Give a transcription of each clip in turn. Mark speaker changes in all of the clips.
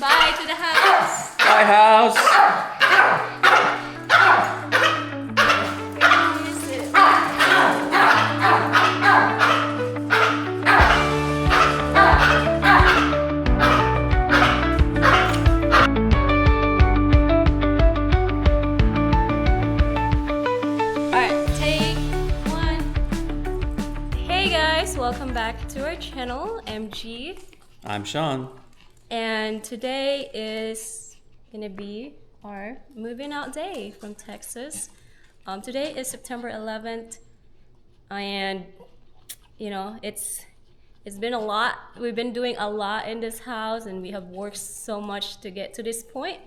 Speaker 1: Bye to the house.
Speaker 2: Bye, house.
Speaker 1: Alright, take one. Hey guys, welcome back to our channel, MG.
Speaker 2: I'm Sean.
Speaker 1: And today is gonna be our moving out day from Texas. Today is September 11th, and it's been a lot. We've been doing a lot in this house, and we have worked so much to get to this point,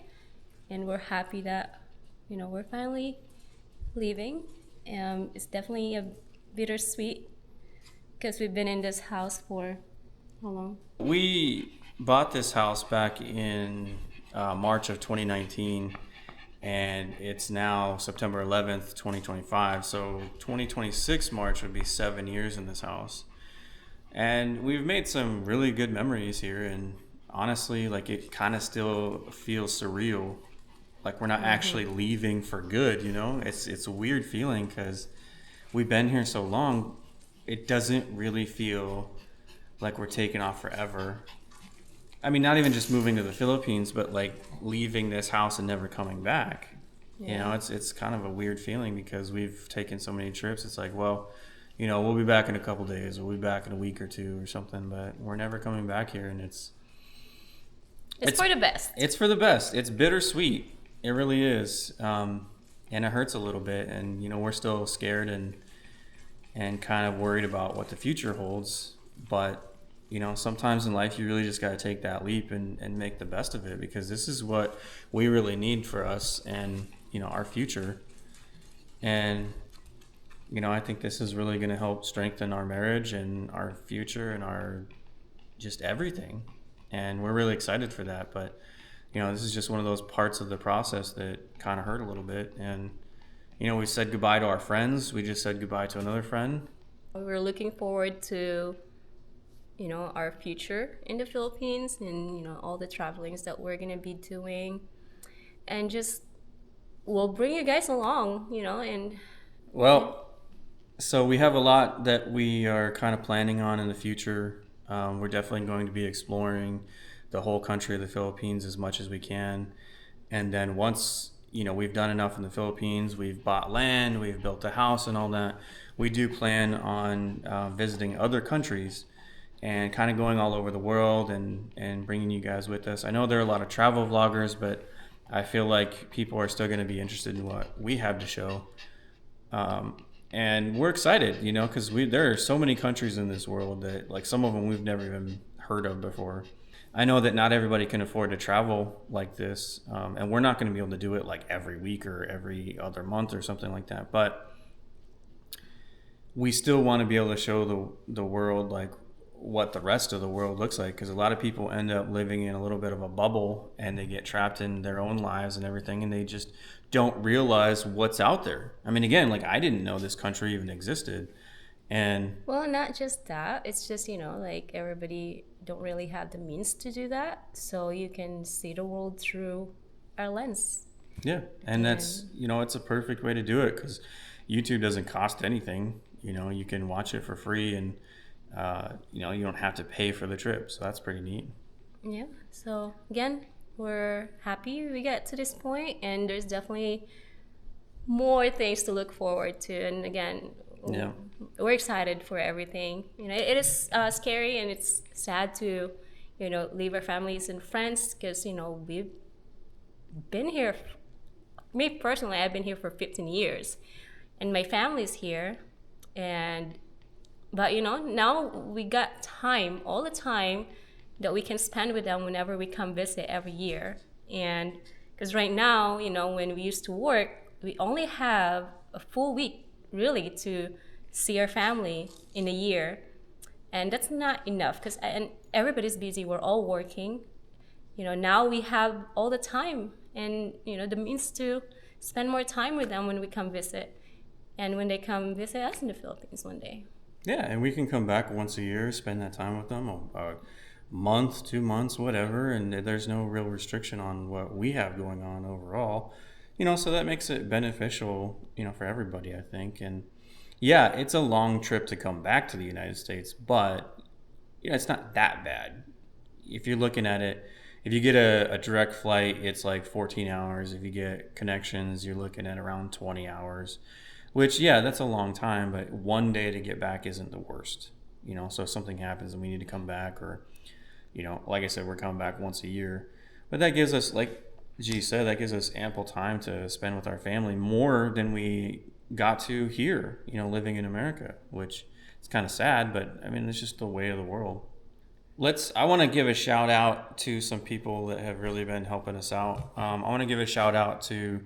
Speaker 1: and we're happy that we're finally leaving. It's definitely a bittersweet because we've been in this house for how long?
Speaker 2: We bought this house back in March of 2019, and it's now September 11th, 2025. So 2026 March would be 7 years in this house. And we've made some really good memories here, and honestly, like, it kind of still feels surreal. Like we're not actually leaving for good, It's a weird feeling because we've been here so long. It doesn't really feel like we're taking off forever. I mean, not even just moving to the Philippines, but like leaving this house and never coming back.
Speaker 1: Yeah.
Speaker 2: It's kind of a weird feeling because we've taken so many trips. It's like, well, we'll be back in a couple days, or we'll be back in a week or two or something, but we're never coming back here, and it's
Speaker 1: For the best.
Speaker 2: It's for the best. It's bittersweet. It really is. And it hurts a little bit, and we're still scared and kind of worried about what the future holds. But sometimes in life you really just got to take that leap and make the best of it, because this is what we really need for us and our future. And I think this is really going to help strengthen our marriage and our future and our just everything. And we're really excited for that. But this is just one of those parts of the process that kind of hurt a little bit. And we said goodbye to our friends. We just said goodbye to another friend.
Speaker 1: We're looking forward to our future in the Philippines, and all the travelings that we're gonna be doing, and just we'll bring you guys along, and
Speaker 2: Well, so we have a lot that we are kind of planning on in the future. We're definitely going to be exploring the whole country of the Philippines as much as we can. And then once, we've done enough in the Philippines, we've bought land, we've built a house and all that, we do plan on visiting other countries and kind of going all over the world and bringing you guys with us. I know there are a lot of travel vloggers, but I feel like people are still going to be interested in what we have to show. And we're excited, because there are so many countries in this world that, like, some of them we've never even heard of before. I know that not everybody can afford to travel like this, and we're not going to be able to do it like every week or every other month or something like that. But we still want to be able to show the world, like, what the rest of the world looks like, because a lot of people end up living in a little bit of a bubble, and they get trapped in their own lives and everything, and they just don't realize what's out there. I mean, again, like, I didn't know this country even existed. And
Speaker 1: well, not just that, it's just like, everybody don't really have the means to do that, so you can see the world through our lens.
Speaker 2: yeah, and that's it's a perfect way to do it, because YouTube doesn't cost anything. You can watch it for free, and you don't have to pay for the trip, so that's pretty neat.
Speaker 1: Yeah, so again, we're happy we get to this point, and there's definitely more things to look forward to. And again,
Speaker 2: Yeah.
Speaker 1: we're excited for everything. It is scary, and it's sad to leave our families and friends, because we've been here. Me personally, I've been here for 15 years, and my family's here. But now we got time, all the time, that we can spend with them whenever we come visit every year. And because right now, when we used to work, we only have a full week really to see our family in a year, and that's not enough, because and everybody's busy. We're all working. Now we have all the time, and the means to spend more time with them when we come visit, and when they come visit us in the Philippines one day.
Speaker 2: Yeah, and we can come back once a year, spend that time with them. month, 2 months, whatever, and there's no real restriction on what we have going on overall. So that makes it beneficial, for everybody, I think. And yeah, it's a long trip to come back to the United States, but it's not that bad. If you're looking at it, if you get a direct flight, it's like 14 hours. If you get connections, you're looking at around 20 hours, which, yeah, that's a long time, but one day to get back isn't the worst. So if something happens and we need to come back, or, like I said, we're coming back once a year. But that gives us, like G said, that gives us ample time to spend with our family, more than we got to here, living in America, which is kind of sad, but I mean, it's just the way of the world. I want to give a shout out to some people that have really been helping us out. I want to give a shout out to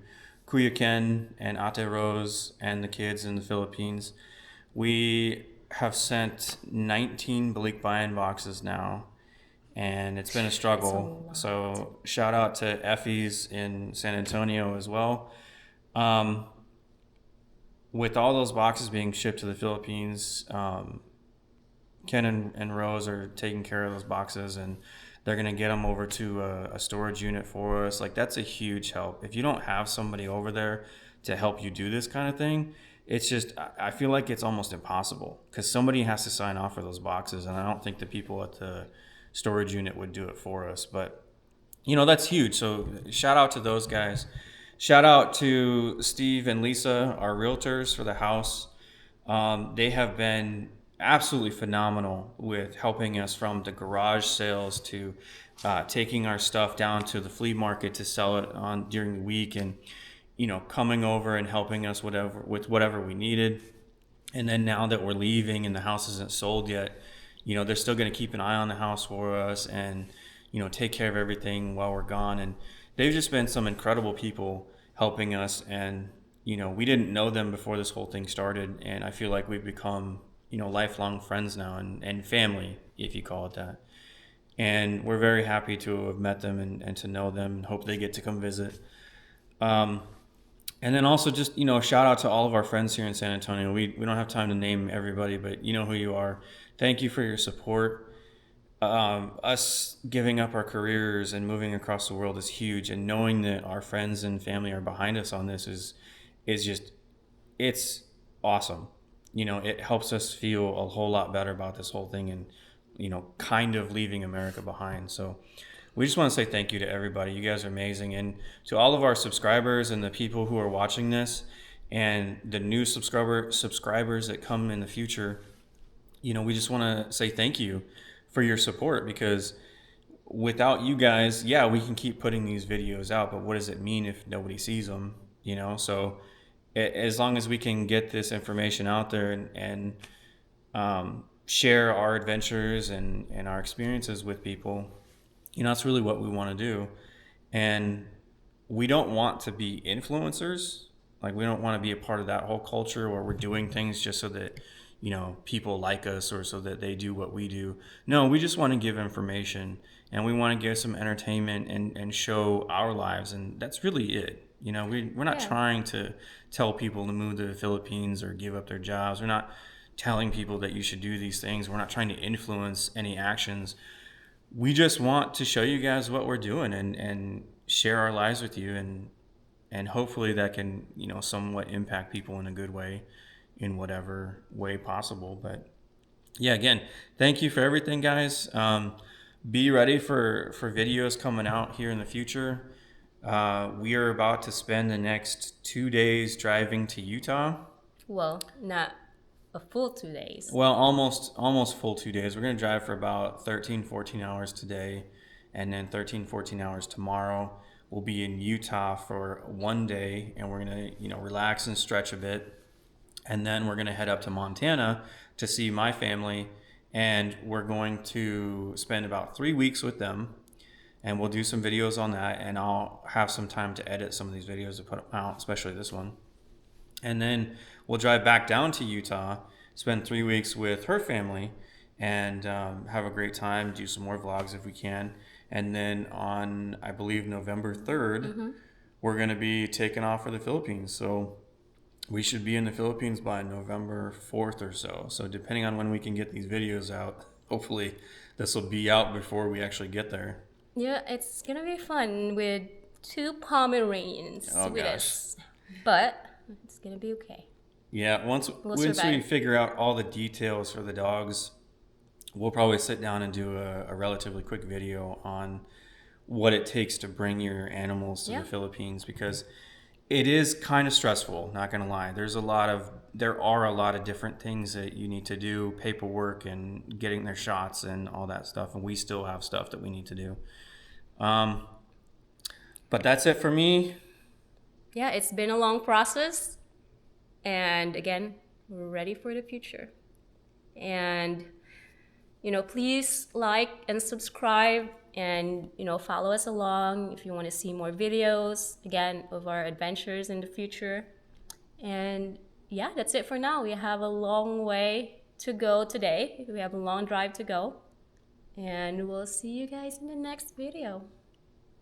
Speaker 2: Kuya Ken and Ate Rose and the kids in the Philippines. We have sent 19 Balik Bayan boxes now, and it's been a struggle. So shout out to Effie's in San Antonio as well. With all those boxes being shipped to the Philippines, Ken and Rose are taking care of those boxes, and they're going to get them over to a storage unit for us. Like, that's a huge help. If you don't have somebody over there to help you do this kind of thing, it's just, I feel like it's almost impossible, because somebody has to sign off for those boxes, and I don't think the people at the storage unit would do it for us. But, that's huge. So shout out to those guys. Shout out to Steve and Lisa, our realtors for the house. They have been absolutely phenomenal with helping us, from the garage sales to taking our stuff down to the flea market to sell it on during the week, and coming over and helping us with whatever we needed. And then now that we're leaving and the house isn't sold yet, they're still going to keep an eye on the house for us, and take care of everything while we're gone. And they've just been some incredible people helping us, and we didn't know them before this whole thing started, and I feel like we've become lifelong friends now, and family, if you call it that. And we're very happy to have met them and to know them, and hope they get to come visit. And then also just, shout out to all of our friends here in San Antonio. We don't have time to name everybody, but you know who you are. Thank you for your support. Us giving up our careers and moving across the world is huge. And knowing that our friends and family are behind us on this is just, it's awesome. It helps us feel a whole lot better about this whole thing, and, kind of leaving America behind. So we just want to say thank you to everybody. You guys are amazing. And to all of our subscribers and the people who are watching this, and the new subscribers that come in the future, we just want to say thank you for your support, because without you guys, yeah, we can keep putting these videos out, but what does it mean if nobody sees them? So as long as we can get this information out there and share our adventures and our experiences with people, that's really what we want to do. And we don't want to be influencers. Like, we don't want to be a part of that whole culture where we're doing things just so that, people like us, or so that they do what we do. No, we just want to give information, and we want to give some entertainment and show our lives. And that's really it. We're not trying to tell people to move to the Philippines or give up their jobs. We're not telling people that you should do these things. We're not trying to influence any actions. We just want to show you guys what we're doing and share our lives with you, and hopefully that can, somewhat impact people in a good way, in whatever way possible. But yeah, again, thank you for everything, guys. Be ready for videos coming out here in the future. We are about to spend the next 2 days driving to Utah.
Speaker 1: Well, not a full 2 days.
Speaker 2: Well, almost full 2 days. We're going to drive for about 13, 14 hours today, and then 13, 14 hours tomorrow. We'll be in Utah for 1 day, and we're going to, relax and stretch a bit. And then we're going to head up to Montana to see my family, and we're going to spend about 3 weeks with them. And we'll do some videos on that, and I'll have some time to edit some of these videos to put them out, especially this one. And then we'll drive back down to Utah, spend 3 weeks with her family, and have a great time, do some more vlogs if we can. And then on, I believe, November 3rd, we're going to be taking off for the Philippines. So we should be in the Philippines by November 4th or so. So depending on when we can get these videos out, hopefully this will be out before we actually get there.
Speaker 1: Yeah, it's gonna be fun with 2 Pomeranians
Speaker 2: Oh,
Speaker 1: with
Speaker 2: gosh.
Speaker 1: us. But it's gonna be okay.
Speaker 2: Yeah, once we
Speaker 1: survive.
Speaker 2: figure out all the details for the dogs, we'll probably sit down and do a relatively quick video on what it takes to bring your animals to
Speaker 1: Yeah.
Speaker 2: the Philippines, because it is kind of stressful, not gonna lie. There are a lot of different things that you need to do, paperwork and getting their shots and all that stuff, and we still have stuff that we need to do. But that's it for me.
Speaker 1: Yeah, it's been a long process. And again, we're ready for the future. And, please like and subscribe and, follow us along if you want to see more videos, again, of our adventures in the future. And yeah, that's it for now. We have a long way to go today. We have a long drive to go. And we'll see you guys in the next video.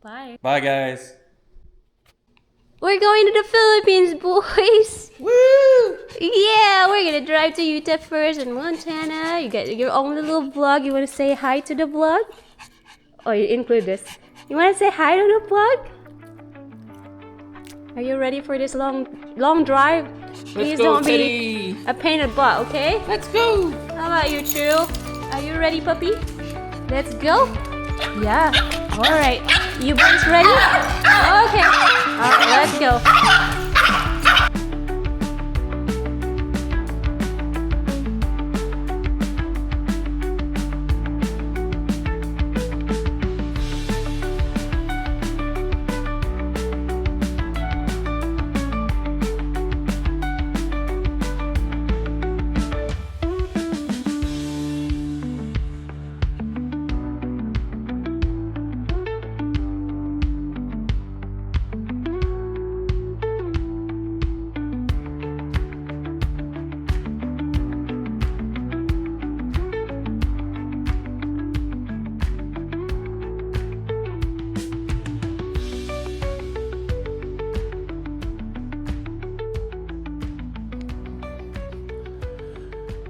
Speaker 1: Bye.
Speaker 2: Bye, guys.
Speaker 1: We're going to the Philippines, boys.
Speaker 2: Woo!
Speaker 1: Yeah, we're gonna drive to Utah first and Montana. You got your own little vlog. You wanna say hi to the vlog? Oh, you include this. You wanna say hi to the vlog? Are you ready for this long drive? Please don't be a pain in the butt, okay?
Speaker 2: Let's go!
Speaker 1: How about you, True? Are you ready, puppy? Let's go. Yeah. All right. You boys ready? Okay. All right, let's go.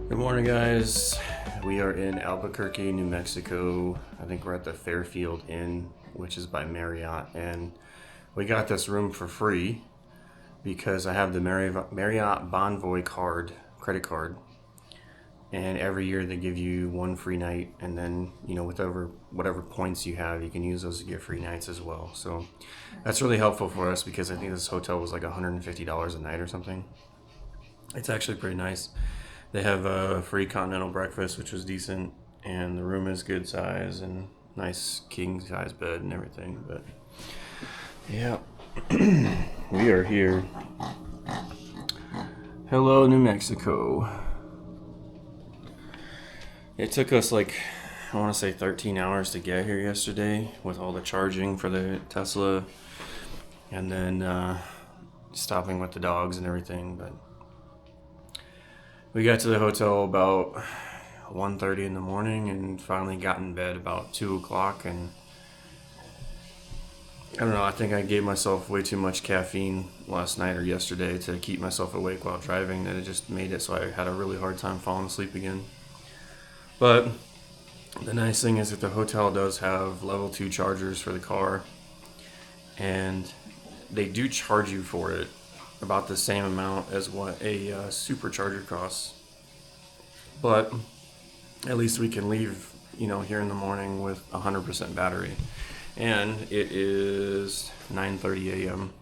Speaker 2: Good morning, guys. We are in Albuquerque, New Mexico. I think we're at the Fairfield Inn, which is by Marriott, and we got this room for free because I have the Marriott Bonvoy credit card, and every year they give you one free night, and then with whatever points you have, you can use those to get free nights as well. So that's really helpful for us because I think this hotel was like $150 a night or something. It's actually pretty nice. They have a free continental breakfast, which was decent, and the room is good size and nice king size bed and everything. But yeah, we are here. Hello, New Mexico. It took us I want to say 13 hours to get here yesterday with all the charging for the Tesla and then stopping with the dogs and everything. But we got to the hotel about 1:30 in the morning and finally got in bed about 2 o'clock. And I don't know, I think I gave myself way too much caffeine last night or yesterday to keep myself awake while driving, that it just made it so I had a really hard time falling asleep again. But the nice thing is that the hotel does have level 2 chargers for the car, and they do charge you for it about the same amount as what a supercharger costs. But at least we can leave, here in the morning with 100% battery. And it is 9:30 a.m.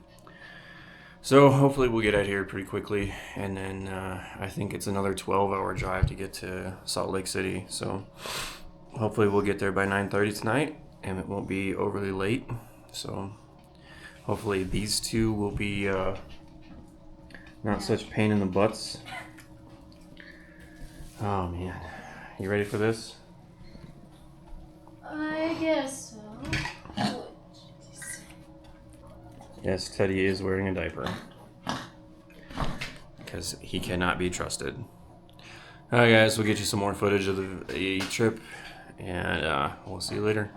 Speaker 2: So hopefully we'll get out here pretty quickly, and then I think it's another 12-hour drive to get to Salt Lake City. So hopefully we'll get there by 9:30 tonight, and it won't be overly late. So hopefully these two will be not such pain in the butts. Oh man, you ready for this?
Speaker 1: I guess so.
Speaker 2: Yes, Teddy is wearing a diaper because he cannot be trusted. Alright guys, we'll get you some more footage of the trip, and we'll see you later.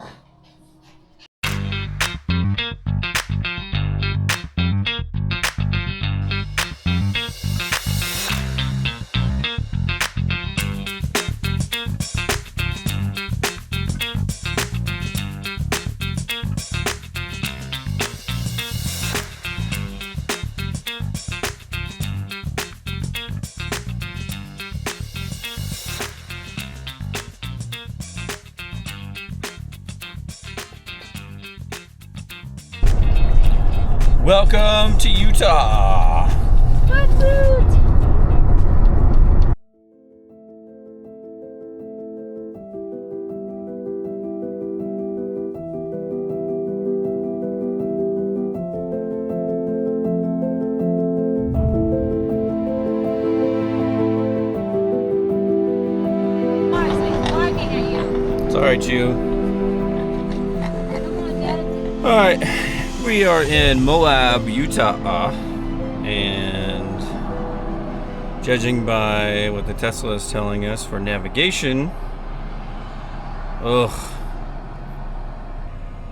Speaker 2: Welcome to Utah.
Speaker 1: What fruit?
Speaker 2: It's alright, you. Alright, we are in Moab, Utah, and judging by what the Tesla is telling us for navigation,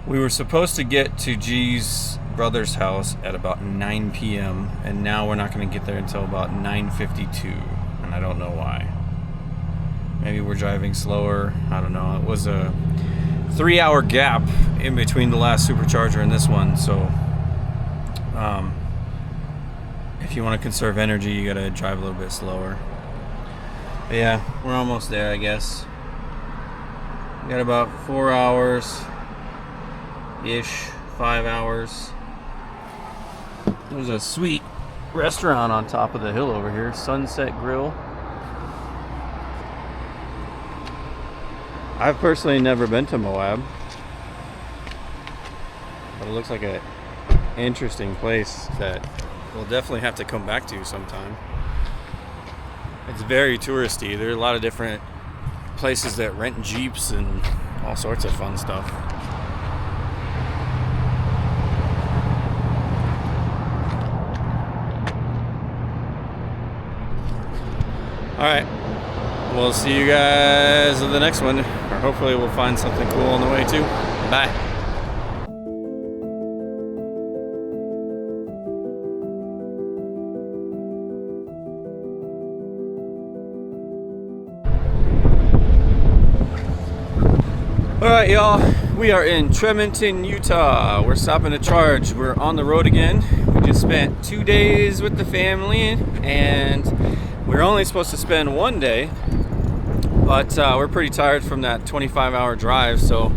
Speaker 2: we were supposed to get to G's brother's house at about 9 p.m. and now we're not going to get there until about 9:52, and I don't know why. Maybe we're driving slower. I don't know. It was a 3-hour gap in between the last supercharger and this one, so if you want to conserve energy, you gotta drive a little bit slower. But yeah, we're almost there, I guess. We got about 4 hours ish, 5 hours. There's a sweet restaurant on top of the hill over here, Sunset Grill. I've personally never been to Moab, but it looks like an interesting place that we'll definitely have to come back to sometime. It's very touristy. There are a lot of different places that rent Jeeps and all sorts of fun stuff. All right. We'll see you guys in the next one, or hopefully we'll find something cool on the way too. Bye. All right, y'all. We are in Tremonton, Utah. We're stopping to charge. We're on the road again. We just spent 2 days with the family, and we're only supposed to spend 1 day. But we're pretty tired from that 25-hour drive, so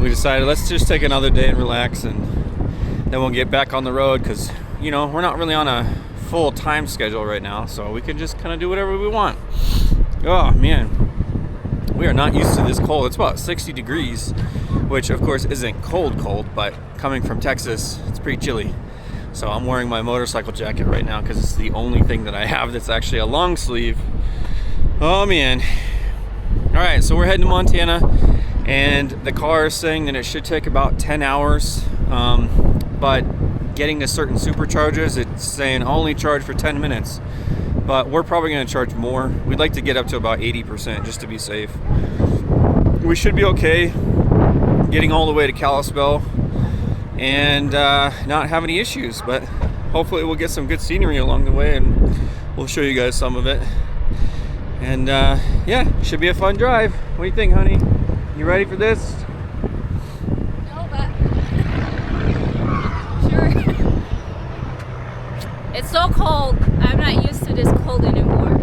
Speaker 2: we decided let's just take another day and relax, and then we'll get back on the road because, you know, we're not really on a full time schedule right now, so we can just kind of do whatever we want. Oh, man. We are not used to this cold. It's about 60 degrees, which, of course, isn't cold, but coming from Texas, it's pretty chilly. So I'm wearing my motorcycle jacket right now because it's the only thing that I have that's actually a long sleeve. Oh, man. All right, so we're heading to Montana, and the car is saying that it should take about 10 hours, but getting to certain superchargers, it's saying only charge for 10 minutes, but we're probably going to charge more. We'd like to get up to about 80% just to be safe. We should be okay getting all the way to Kalispell and not have any issues, but hopefully we'll get some good scenery along the way, and we'll show you guys some of it. And yeah, should be a fun drive. What do you think, honey? You ready for this?
Speaker 1: No, but sure. It's so cold. I'm not used to this cold anymore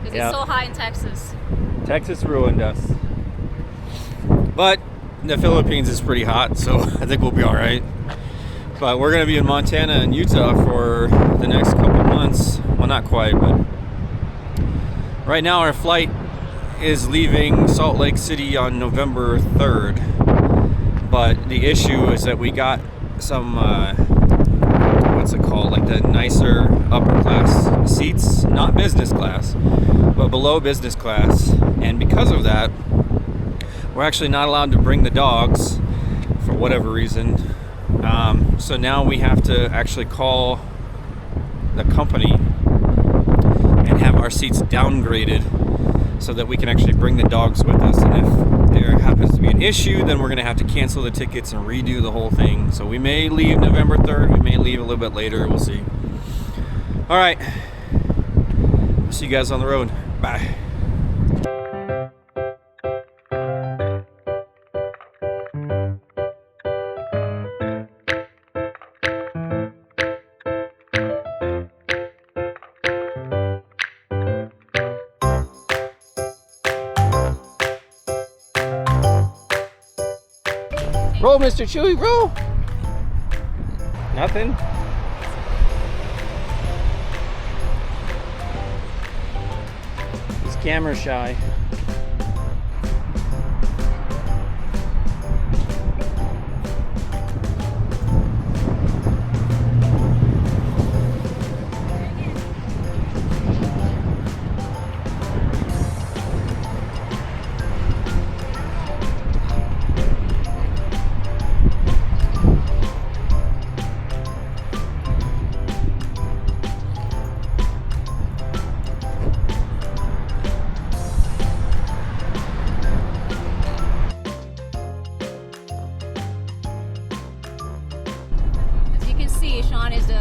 Speaker 1: because it's so hot in Texas.
Speaker 2: Texas ruined us. But the Philippines is pretty hot, so I think we'll be all right. But we're gonna be in Montana and Utah for the next couple months. Well, not quite, but right now our flight is leaving Salt Lake City on November 3rd. But the issue is that we got some, what's it called, like the nicer upper class seats, not business class, but below business class. And because of that, we're actually not allowed to bring the dogs for whatever reason. So now we have to actually call the company and have our seats downgraded so that we can actually bring the dogs with us. And if there happens to be an issue, then we're going to have to cancel the tickets and redo the whole thing. So we may leave November 3rd. We may leave a little bit later. We'll see. All right. See you guys on the road. Bye. Roll, Mr. Chewy, roll. Nothing? camera shy.
Speaker 1: As you can see, Sean is the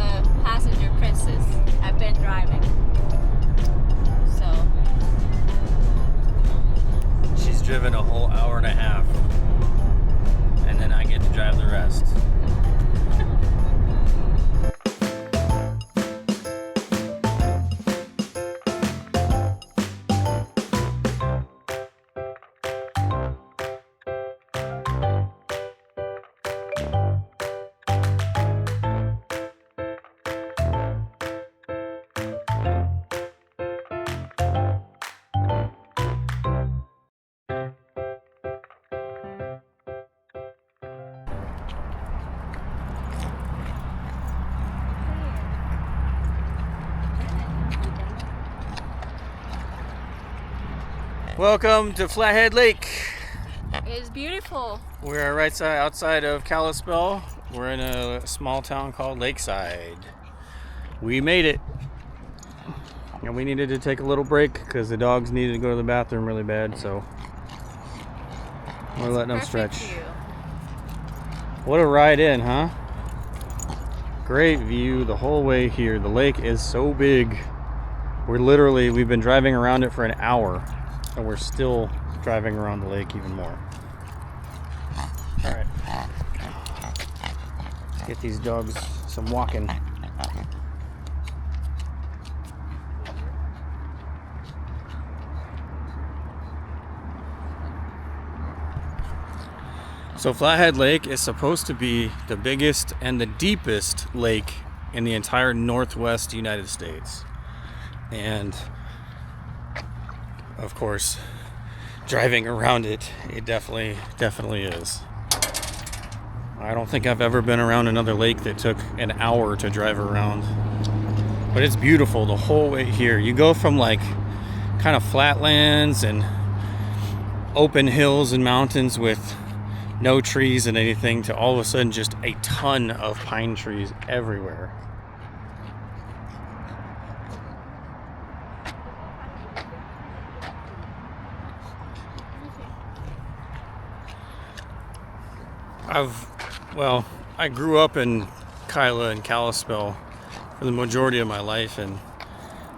Speaker 1: passenger princess. I've been driving. So
Speaker 2: She's driven a whole hour and a half, and then I get to drive the rest. Welcome to Flathead Lake.
Speaker 1: it's beautiful.
Speaker 2: We're right outside of Kalispell. We're in a small town called Lakeside. We made it. And we needed to take a little break because the dogs needed to go to the bathroom really bad, so we're letting them
Speaker 1: Perfect
Speaker 2: stretch.
Speaker 1: view.
Speaker 2: What a ride in, huh? Great view the whole way here. The lake is so big. We've been driving around it for an hour, and we're still driving around the lake even more. All right. Let's get these dogs some walking. So Flathead Lake is supposed to be the biggest and the deepest lake in the entire northwest United States. And of course, driving around it, it definitely is. I don't think I've ever been around another lake that took an hour to drive around. But it's beautiful the whole way here. You go from like kind of flatlands and open hills and mountains with no trees and anything to all of a sudden just a ton of pine trees everywhere. I grew up in Kyla and Kalispell for the majority of my life, and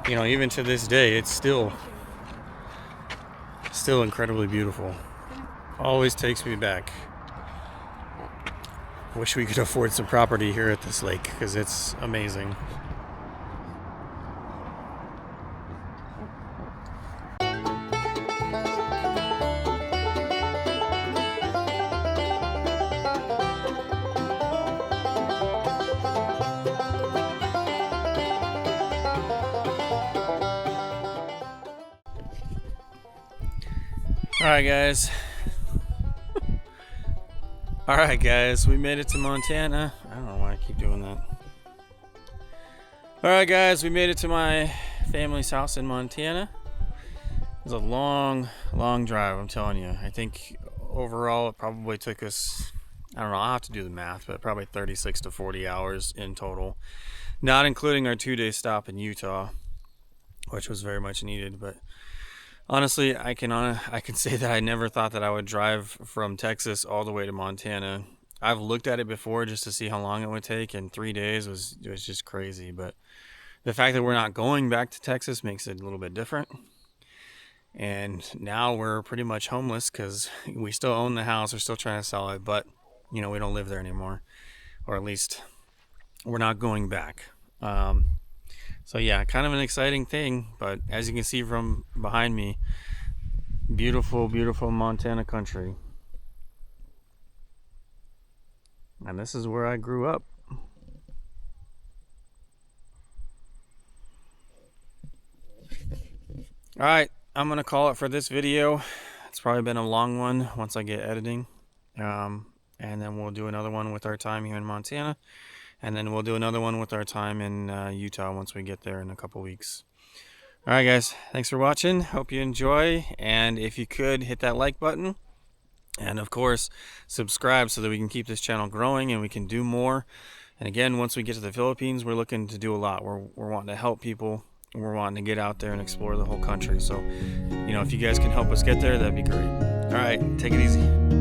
Speaker 2: you know, even to this day, it's still incredibly beautiful. Always takes me back. Wish we could afford some property here at this lake because it's amazing. All right, guys, we made it to Montana. I don't know why I keep doing that. All right, guys, we made it to my family's house in Montana. It was a long drive, I'm telling you. I think overall it probably took us, I don't know, I'll have to do the math, but probably 36 to 40 hours in total, not including our 2-day stop in Utah, which was very much needed. But honestly, I can say that I never thought that I would drive from Texas all the way to Montana. I've looked at it before just to see how long it would take, and 3 days was just crazy. But the fact that we're not going back to Texas makes it a little bit different. And now we're pretty much homeless because we still own the house. We're still trying to sell it, but you know, we don't live there anymore, or at least we're not going back. So yeah, kind of an exciting thing, but as you can see from behind me, beautiful Montana country. And this is where I grew up. All right, I'm going to call it for this video. It's probably been a long one once I get editing. And then we'll do another one with our time here in Montana. And then we'll do another one with our time in Utah once we get there in a couple weeks. All right, guys. Thanks for watching. Hope you enjoy. And if you could, hit that like button. And, of course, subscribe so that we can keep this channel growing and we can do more. And, again, once we get to the Philippines, we're looking to do a lot. We're wanting to help people. We're wanting to get out there and explore the whole country. So, if you guys can help us get there, that'd be great. All right. Take it easy.